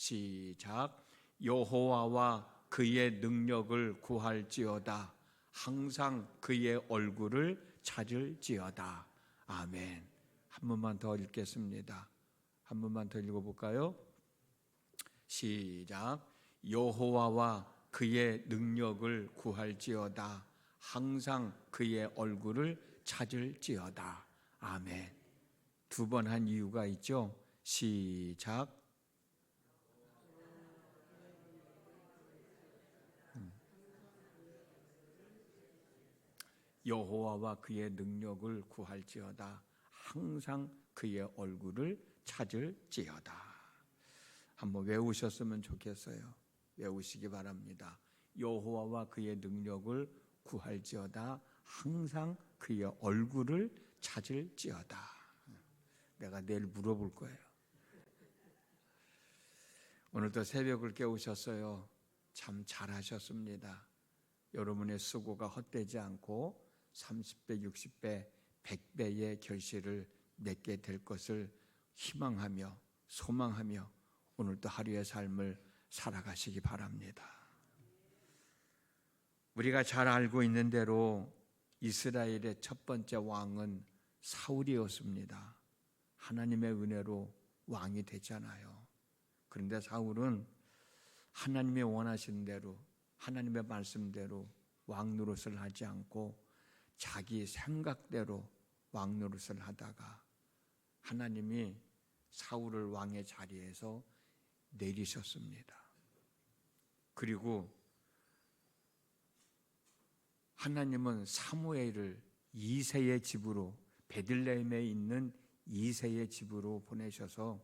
시작. 여호와와 그의 능력을 구할지어다. 항상 그의 얼굴을 찾을지어다. 아멘. 한 번만 더 읽겠습니다. 한 번만 더 읽어볼까요? 시작. 여호와와 그의 능력을 구할지어다. 항상 그의 얼굴을 찾을지어다. 아멘. 두 번 한 이유가 있죠. 시작. 여호와와 그의 능력을 구할지어다. 항상 그의 얼굴을 찾을지어다. 한번 외우셨으면 좋겠어요. 외우시기 바랍니다. 여호와와 그의 능력을 구할지어다. 항상 그의 얼굴을 찾을지어다. 내가 내일 물어볼 거예요. 오늘도 새벽을 깨우셨어요. 참 잘하셨습니다. 여러분의 수고가 헛되지 않고 30배, 60배, 100배의 결실을 맺게 될 것을 희망하며 소망하며 오늘도 하루의 삶을 살아가시기 바랍니다. 우리가 잘 알고 있는 대로 이스라엘의 첫 번째 왕은 사울이었습니다. 하나님의 은혜로 왕이 됐잖아요. 그런데 사울은 하나님이 원하시는 대로 하나님의 말씀대로 왕 노릇을 하지 않고 자기 생각대로 왕 노릇을 하다가 하나님이 사울을 왕의 자리에서 내리셨습니다. 그리고 하나님은 사무엘을 이새의 집으로 베들레헴에 있는 이새의 집으로 보내셔서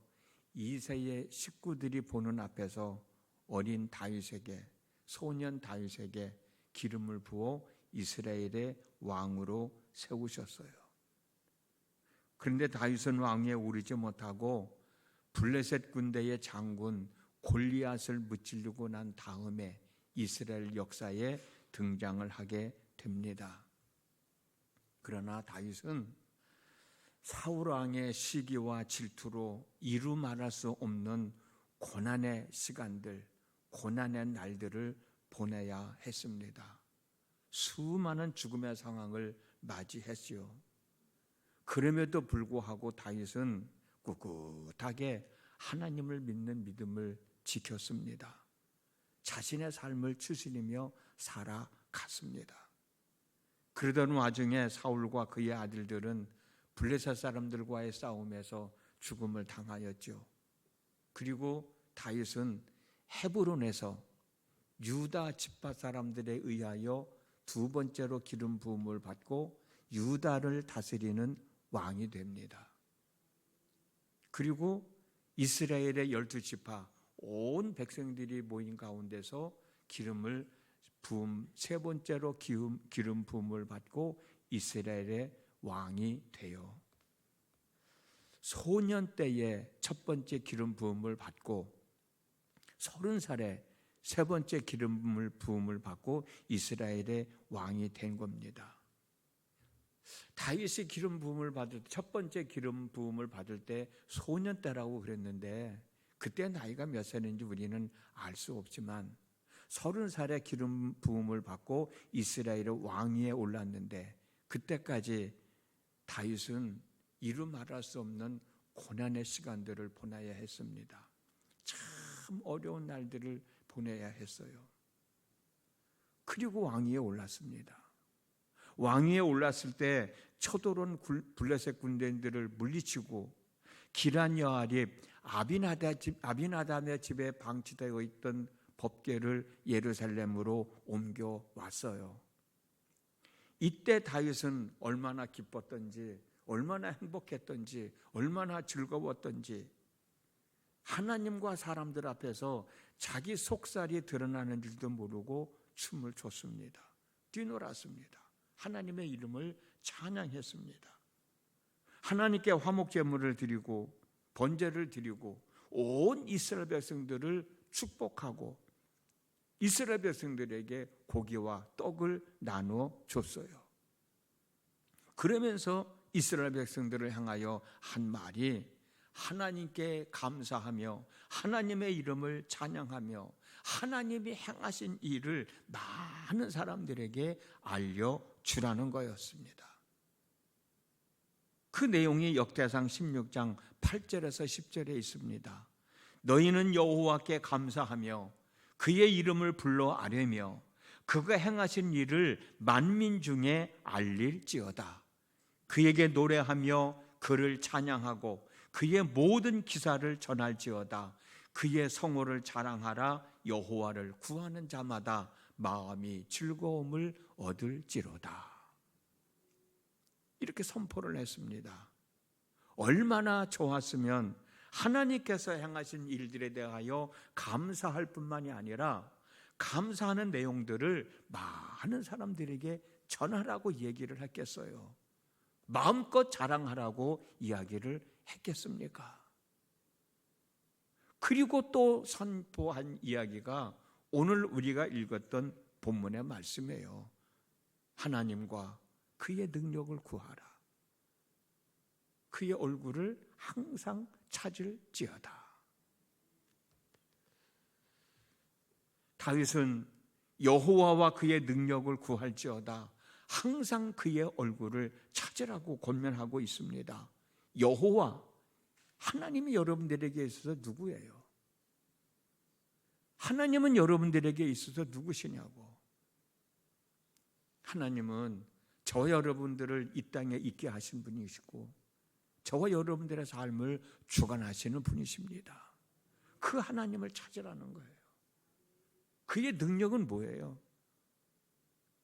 이새의 식구들이 보는 앞에서 어린 다윗에게 소년 다윗에게 기름을 부어 이스라엘의 왕으로 세우셨어요. 그런데 다윗은 왕위에 오르지 못하고 블레셋 군대의 장군 골리앗을 무찌르고 난 다음에 이스라엘 역사에 등장을 하게 됩니다. 그러나 다윗은 사울 왕의 시기와 질투로 이루 말할 수 없는 고난의 시간들, 고난의 날들을 보내야 했습니다. 수많은 죽음의 상황을 맞이했지요. 그럼에도 불구하고 다윗은 꿋꿋하게 하나님을 믿는 믿음을 지켰습니다. 자신의 삶을 추스리며 살아갔습니다. 그러던 와중에 사울과 그의 아들들은 블레셋 사람들과의 싸움에서 죽음을 당하였죠. 그리고 다윗은 헤브론에서 유다 지파 사람들에 의하여 두 번째로 기름 부음을 받고 유다를 다스리는 왕이 됩니다. 그리고 이스라엘의 12지파 온 백성들이 모인 가운데서 기름을 부음 세 번째로 기름 부음을 받고 이스라엘의 왕이 되어 소년 때에 첫 번째 기름 부음을 받고 30살에 세 번째 기름 부음을 받고 이스라엘의 왕이 된 겁니다. 다윗이 기름 부음을 받을 때, 첫 번째 기름 부음을 받을 때 소년 때라고 그랬는데 그때 나이가 몇 살인지 우리는 알 수 없지만 30살에 기름 부음을 받고 이스라엘의 왕위에 올랐는데 그때까지 다윗은 이루 말할 수 없는 고난의 시간들을 보내야 했습니다. 참 어려운 날들을 보내야 했어요. 그리고 왕위에 올랐습니다. 왕위에 올랐을 때 쳐들어온 블레셋 군대들을 물리치고 기란 여아립 아비나답의 집에 방치되어 있던 법궤를 예루살렘으로 옮겨왔어요. 이때 다윗은 얼마나 기뻤던지 얼마나 행복했던지 얼마나 즐거웠던지 하나님과 사람들 앞에서 자기 속살이 드러나는 줄도 모르고 춤을 췄습니다. 뛰놀았습니다. 하나님의 이름을 찬양했습니다. 하나님께 화목제물을 드리고 번제를 드리고 온 이스라엘 백성들을 축복하고 이스라엘 백성들에게 고기와 떡을 나누어 줬어요. 그러면서 이스라엘 백성들을 향하여 한 말이 하나님께 감사하며 하나님의 이름을 찬양하며 하나님이 행하신 일을 많은 사람들에게 알려주라는 거였습니다. 그 내용이 역대상 16장 8절에서 10절에 있습니다. 너희는 여호와께 감사하며 그의 이름을 불러 아뢰며 그가 행하신 일을 만민 중에 알릴지어다. 그에게 노래하며 그를 찬양하고 그의 모든 기사를 전할지어다. 그의 성호를 자랑하라. 여호와를 구하는 자마다 마음이 즐거움을 얻을지로다. 이렇게 선포를 했습니다. 얼마나 좋았으면 하나님께서 행하신 일들에 대하여 감사할 뿐만이 아니라 감사하는 내용들을 많은 사람들에게 전하라고 얘기를 했겠어요. 마음껏 자랑하라고 이야기를 했겠습니까? 그리고 또 선포한 이야기가 오늘 우리가 읽었던 본문의 말씀이에요. 하나님과 그의 능력을 구하라. 그의 얼굴을 항상 찾을지어다. 다윗은 여호와와 그의 능력을 구할지어다. 항상 그의 얼굴을 찾으라고 권면하고 있습니다. 여호와, 하나님이 여러분들에게 있어서 누구예요? 하나님은 여러분들에게 있어서 누구시냐고. 하나님은 저 여러분들을 이 땅에 있게 하신 분이시고 저와 여러분들의 삶을 주관하시는 분이십니다. 그 하나님을 찾으라는 거예요. 그의 능력은 뭐예요?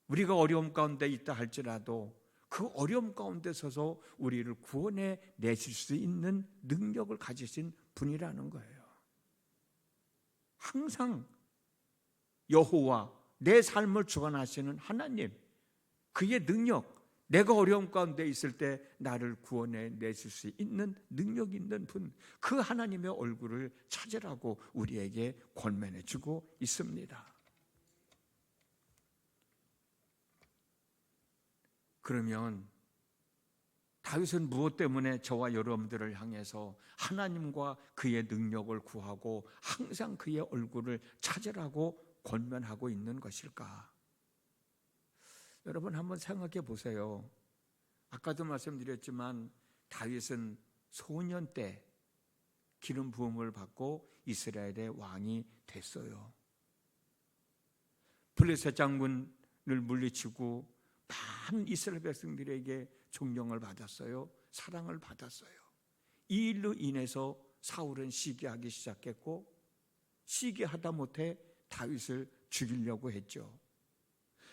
우리가 어려움 가운데 있다 할지라도 그 어려움 가운데 서서 우리를 구원해 내실 수 있는 능력을 가지신 분이라는 거예요. 항상 여호와, 내 삶을 주관하시는 하나님, 그의 능력, 내가 어려움 가운데 있을 때 나를 구원해 내실 수 있는 능력 있는 분, 그 하나님의 얼굴을 찾으라고 우리에게 권면해 주고 있습니다. 그러면 다윗은 무엇 때문에 저와 여러분들을 향해서 하나님과 그의 능력을 구하고 항상 그의 얼굴을 찾으라고 권면하고 있는 것일까? 여러분 한번 생각해 보세요. 아까도 말씀드렸지만 다윗은 소년 때 기름 부음을 받고 이스라엘의 왕이 됐어요. 블레셋 장군을 물리치고 많은 이스라엘 백성들에게 존경을 받았어요. 사랑을 받았어요. 이 일로 인해서 사울은 시기하기 시작했고 시기하다 못해 다윗을 죽이려고 했죠.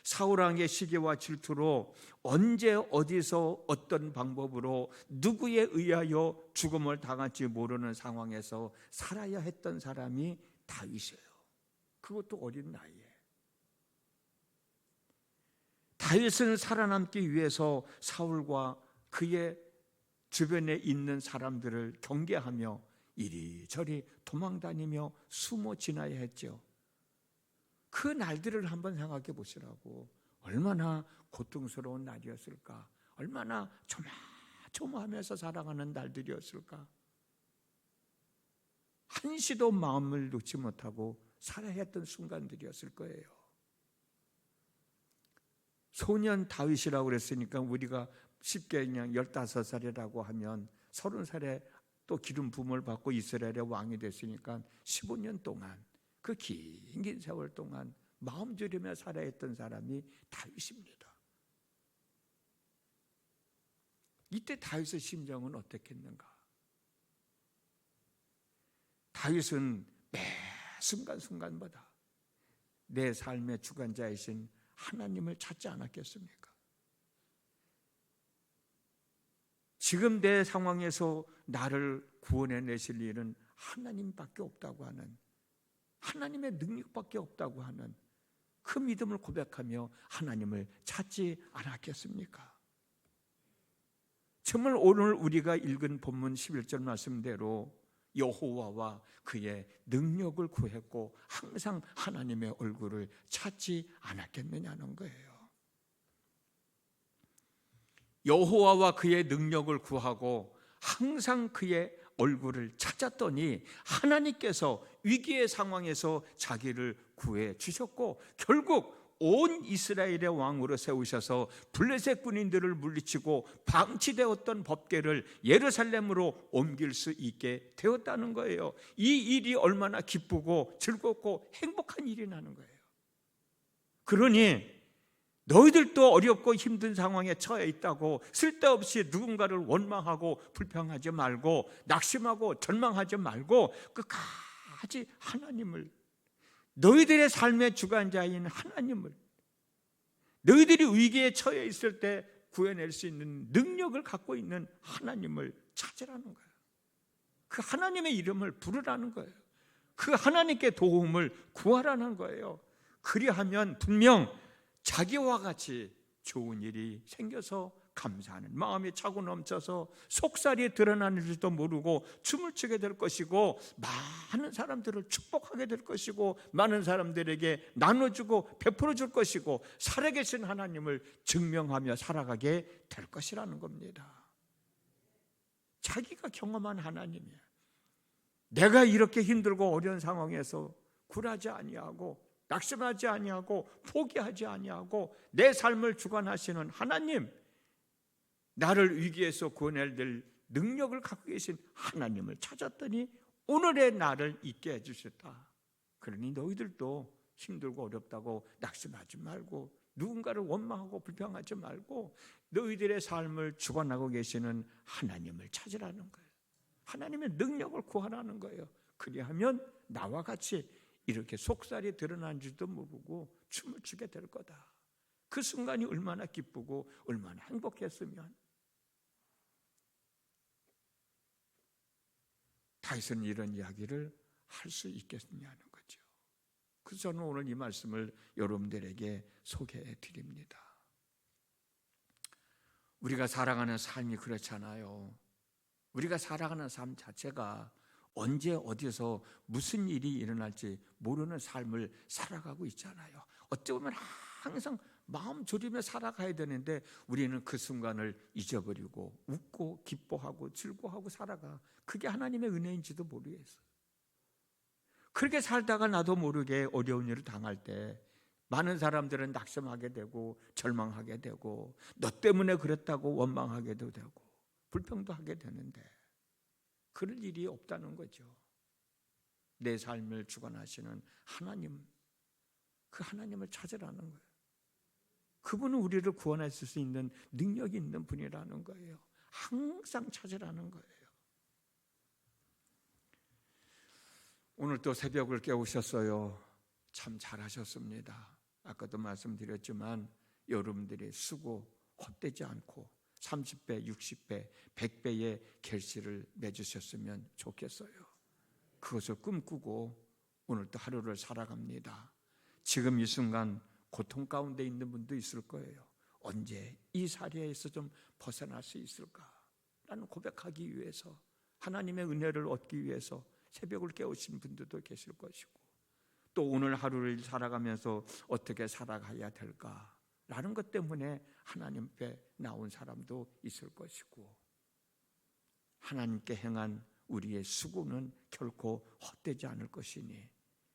사울 왕의 시기와 질투로 언제 어디서 어떤 방법으로 누구에 의하여 죽음을 당할지 모르는 상황에서 살아야 했던 사람이 다윗이에요. 그것도 어린 나이에. 다윗은 살아남기 위해서 사울과 그의 주변에 있는 사람들을 경계하며 이리저리 도망다니며 숨어 지나야 했죠. 그 날들을 한번 생각해 보시라고. 얼마나 고통스러운 날이었을까. 얼마나 조마조마하면서 살아가는 날들이었을까. 한시도 마음을 놓지 못하고 살아야 했던 순간들이었을 거예요. 소년 다윗이라고 그랬으니까 우리가 쉽게 그냥 15살이라고 하면 30살에 또 기름 부음을 받고 이스라엘의 왕이 됐으니까 15년 동안, 그 긴 세월 동안 마음 졸이며 살아야 했던 사람이 다윗입니다. 이때 다윗의 심정은 어떻겠는가? 다윗은 매 순간순간마다 내 삶의 주관자이신 하나님을 찾지 않았겠습니까? 지금 내 상황에서 나를 구원해 내실 일은 하나님밖에 없다고 하는, 하나님의 능력밖에 없다고 하는 그 믿음을 고백하며 하나님을 찾지 않았겠습니까? 정말 오늘 우리가 읽은 본문 11절 말씀대로 여호와와 그의 능력을 구했고 항상 하나님의 얼굴을 찾지 않았겠느냐는 거예요. 여호와와 그의 능력을 구하고 항상 그의 얼굴을 찾았더니 하나님께서 위기의 상황에서 자기를 구해 주셨고, 결국 온 이스라엘의 왕으로 세우셔서 블레셋 군인들을 물리치고 방치되었던 법궤를 예루살렘으로 옮길 수 있게 되었다는 거예요. 이 일이 얼마나 기쁘고 즐겁고 행복한 일이 나는 거예요. 그러니 너희들도 어렵고 힘든 상황에 처해 있다고 쓸데없이 누군가를 원망하고 불평하지 말고 낙심하고 절망하지 말고 끝까지 하나님을, 너희들의 삶의 주관자인 하나님을, 너희들이 위기에 처해 있을 때 구해낼 수 있는 능력을 갖고 있는 하나님을 찾으라는 거예요. 그 하나님의 이름을 부르라는 거예요. 그 하나님께 도움을 구하라는 거예요. 그리하면 분명 자기와 같이 좋은 일이 생겨서 감사하는 마음이 차고 넘쳐서 속살이 드러나는지도 모르고 춤을 추게 될 것이고, 많은 사람들을 축복하게 될 것이고, 많은 사람들에게 나눠주고 베풀어 줄 것이고, 살아계신 하나님을 증명하며 살아가게 될 것이라는 겁니다. 자기가 경험한 하나님이에요. 내가 이렇게 힘들고 어려운 상황에서 굴하지 아니하고 낙심하지 아니하고 포기하지 아니하고 내 삶을 주관하시는 하나님, 나를 위기에서 구원할 능력을 갖고 계신 하나님을 찾았더니 오늘의 나를 있게 해주셨다. 그러니 너희들도 힘들고 어렵다고 낙심하지 말고 누군가를 원망하고 불평하지 말고 너희들의 삶을 주관하고 계시는 하나님을 찾으라는 거예요. 하나님의 능력을 구하라는 거예요. 그리하면 나와 같이 이렇게 속살이 드러난지도 모르고 춤을 추게 될 거다. 그 순간이 얼마나 기쁘고 얼마나 행복했으면. 다윗은 이런 이야기를 할 수 있겠느냐는 거죠. 그래서 저는 오늘 이 말씀을 여러분들에게 소개해 드립니다. 우리가 살아가는 삶이 그렇잖아요. 우리가 살아가는 삶 자체가 언제 어디서 무슨 일이 일어날지 모르는 삶을 살아가고 있잖아요. 어찌 보면 항상 마음 졸이며 살아가야 되는데 우리는 그 순간을 잊어버리고 웃고 기뻐하고 즐거워하고 살아가. 그게 하나님의 은혜인지도 모르겠어요. 그렇게 살다가 나도 모르게 어려운 일을 당할 때 많은 사람들은 낙심하게 되고 절망하게 되고 너 때문에 그랬다고 원망하게도 되고 불평도 하게 되는데, 그럴 일이 없다는 거죠. 내 삶을 주관하시는 하나님, 그 하나님을 찾으라는 거예요. 그분은 우리를 구원하실 수 있는 능력이 있는 분이라는 거예요. 항상 찾으라는 거예요. 오늘 또 새벽을 깨우셨어요. 참 잘하셨습니다. 아까도 말씀드렸지만 여러분들의 수고 헛되지 않고 30배, 60배, 100배의 결실을 맺으셨으면 좋겠어요. 그것을 꿈꾸고 오늘 또 하루를 살아갑니다. 지금 이 순간 고통 가운데 있는 분도 있을 거예요. 언제 이 사례에서 좀 벗어날 수 있을까라는 고백하기 위해서, 하나님의 은혜를 얻기 위해서 새벽을 깨우신 분들도 계실 것이고, 또 오늘 하루를 살아가면서 어떻게 살아가야 될까라는 것 때문에 하나님 앞에 나온 사람도 있을 것이고, 하나님께 행한 우리의 수고는 결코 헛되지 않을 것이니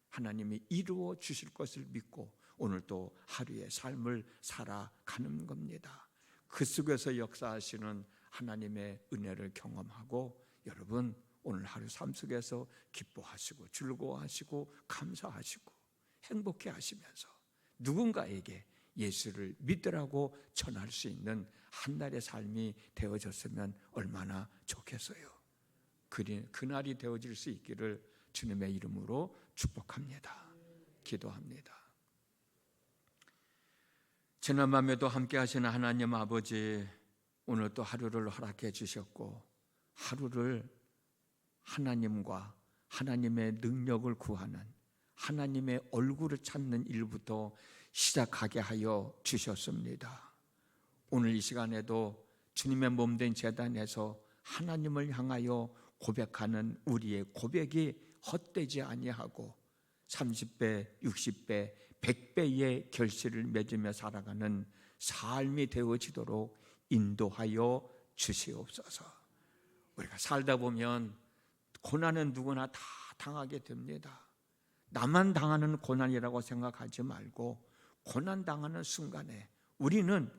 하나님이 이루어 주실 것을 믿고 오늘 또 하루의 삶을 살아가는 겁니다. 그 속에서 역사하시는 하나님의 은혜를 경험하고 여러분 오늘 하루 삶 속에서 기뻐하시고 즐거워하시고 감사하시고 행복해 하시면서 누군가에게 예수를 믿으라고 전할 수 있는 한날의 삶이 되어졌으면 얼마나 좋겠어요. 그날이 되어질 수 있기를 주님의 이름으로 축복합니다. 기도합니다. 지난 밤에도 함께 하시는 하나님 아버지, 오늘 또 하루를 허락해 주셨고 하루를 하나님과 하나님의 능력을 구하는, 하나님의 얼굴을 찾는 일부터 시작하게 하여 주셨습니다. 오늘 이 시간에도 주님의 몸된 제단에서 하나님을 향하여 고백하는 우리의 고백이 헛되지 아니하고 30배, 60배, 100배의 결실을 맺으며 살아가는 삶이 되어지도록 인도하여 주시옵소서. 우리가 살다 보면 고난은 누구나 다 당하게 됩니다. 나만 당하는 고난이라고 생각하지 말고 고난 당하는 순간에 우리는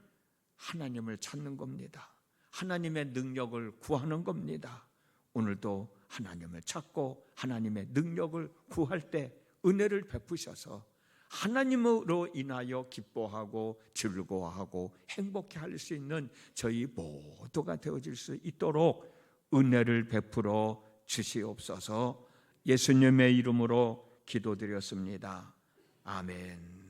하나님을 찾는 겁니다. 하나님의 능력을 구하는 겁니다. 오늘도 하나님을 찾고 하나님의 능력을 구할 때 은혜를 베푸셔서 하나님으로 인하여 기뻐하고 즐거워하고 행복해 할 수 있는 저희 모두가 되어질 수 있도록 은혜를 베풀어 주시옵소서. 예수님의 이름으로 기도드렸습니다. 아멘.